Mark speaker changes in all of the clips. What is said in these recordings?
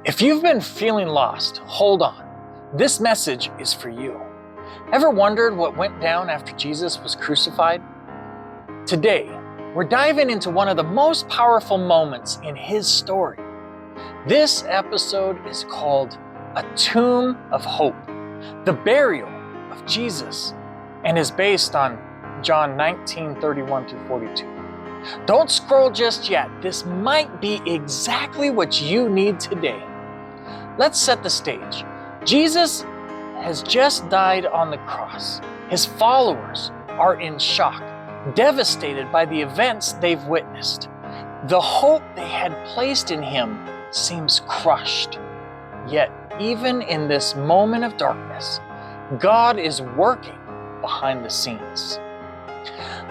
Speaker 1: If you've been feeling lost, hold on. This message is for you. Ever wondered what went down after Jesus was crucified? Today, we're diving into one of the most powerful moments in his story. This episode is called A Tomb of Hope, the burial of Jesus, and is based on John 19:31-42. Don't scroll just yet. This might be exactly what you need today. Let's set the stage. Jesus has just died on the cross. His followers are in shock, devastated by the events they've witnessed. The hope they had placed in him seems crushed. Yet, even in this moment of darkness, God is working behind the scenes,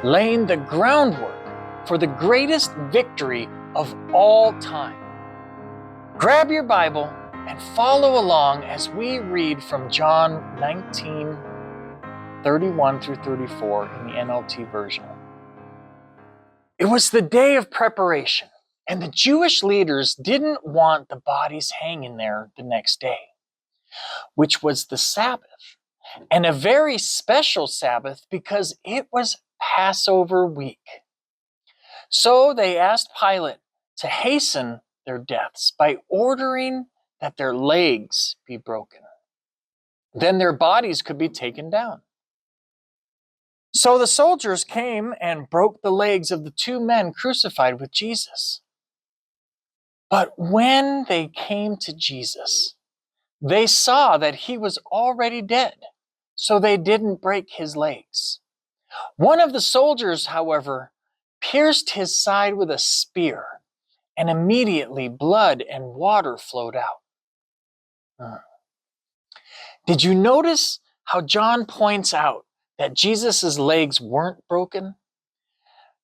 Speaker 1: laying the groundwork for the greatest victory of all time. Grab your Bible and follow along as we read from John 19:31-34 in the NLT version. It was the day of preparation, and the Jewish leaders didn't want the bodies hanging there the next day, which was the Sabbath, and a very special Sabbath because it was Passover week. So they asked Pilate to hasten their deaths by ordering that their legs be broken. Then their bodies could be taken down. So the soldiers came and broke the legs of the two men crucified with Jesus. But when they came to Jesus, they saw that he was already dead, so they didn't break his legs. One of the soldiers, however, pierced his side with a spear, and immediately blood and water flowed out. Did you notice how John points out that Jesus' legs weren't broken?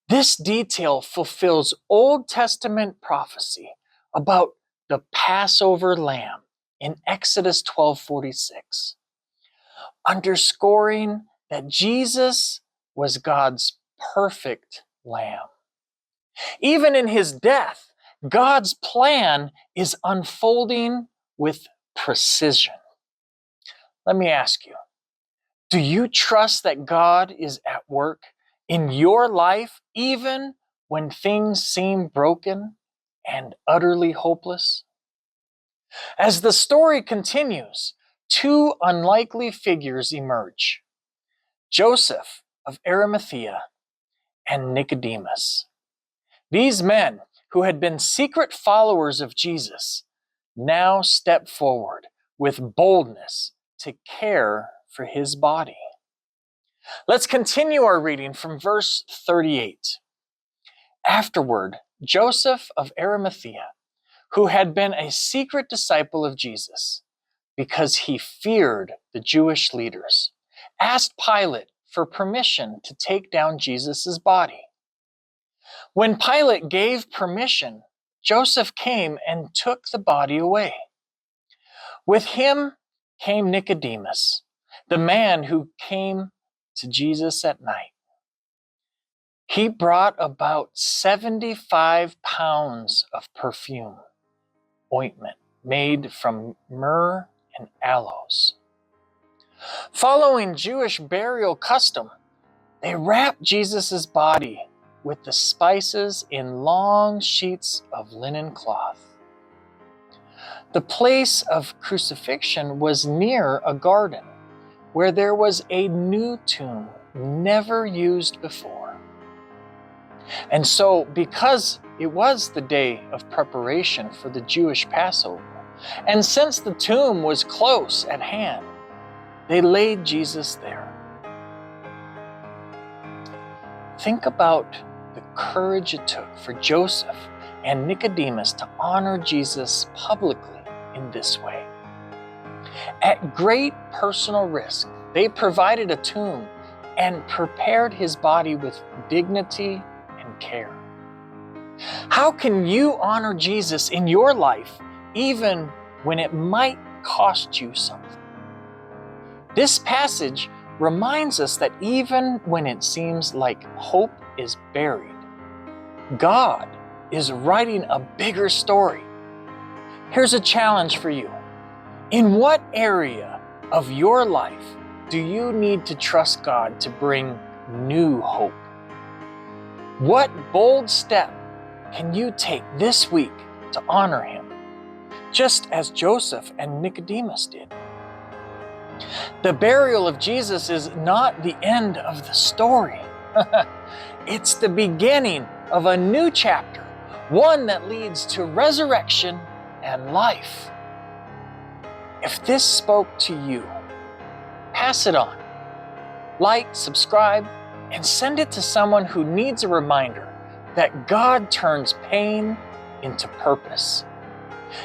Speaker 1: This detail fulfills Old Testament prophecy about the Passover lamb in Exodus 12:46, underscoring that Jesus was God's perfect lamb. Even in his death, God's plan is unfolding with precision. Let me ask you, do you trust that God is at work in your life even when things seem broken and utterly hopeless? As the story continues, two unlikely figures emerge: Joseph of Arimathea and Nicodemus. These men, who had been secret followers of Jesus, now step forward with boldness to care for his body. Let's continue our reading from verse 38. Afterward, Joseph of Arimathea, who had been a secret disciple of Jesus because he feared the Jewish leaders, asked Pilate for permission to take down Jesus' body. When Pilate gave permission, Joseph came and took the body away. With him came Nicodemus, the man who came to Jesus at night. He brought about 75 pounds of perfume, ointment made from myrrh and aloes. Following Jewish burial custom, they wrapped Jesus' body with the spices in long sheets of linen cloth. The place of crucifixion was near a garden where there was a new tomb never used before. And so, because it was the day of preparation for the Jewish Passover, and since the tomb was close at hand, they laid Jesus there. Think about the courage it took for Joseph and Nicodemus to honor Jesus publicly in this way. At great personal risk, they provided a tomb and prepared his body with dignity and care. How can you honor Jesus in your life even when it might cost you something? This passage reminds us that even when it seems like hope is buried, God is writing a bigger story. Here's a challenge for you. In what area of your life do you need to trust God to bring new hope? What bold step can you take this week to honor Him, just as Joseph and Nicodemus did? The burial of Jesus is not the end of the story. It's the beginning of a new chapter, one that leads to resurrection and life. If this spoke to you, pass it on. Like, subscribe, and send it to someone who needs a reminder that God turns pain into purpose.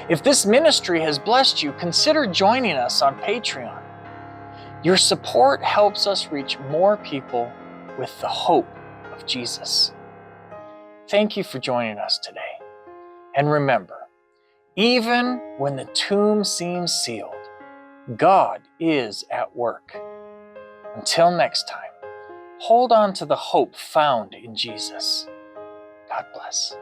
Speaker 1: If this ministry has blessed you, consider joining us on Patreon. Your support helps us reach more people with the hope of Jesus. Thank you for joining us today. And remember, even when the tomb seems sealed, God is at work. Until next time, hold on to the hope found in Jesus. God bless.